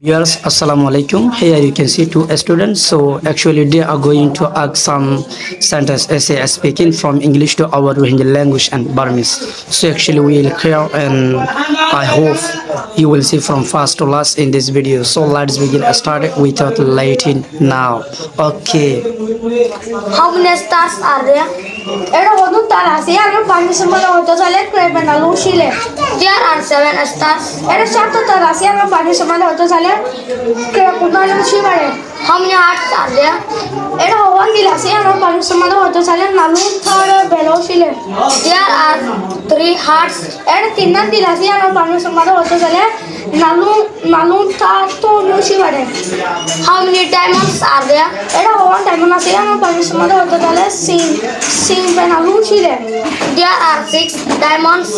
Viewers, Assalamu alaikum. Here you can see two students. So actually they are going to ask some sentence essay speaking from English to our Rohingya language and Burmese. So actually we will hear and I hope you will see from first to last in this video. So let's begin started without waiting now. Okay. How many stars are there? There are 7 stars. How many hearts are there? There are 3 hearts. How many diamonds are there? There are 6 diamonds.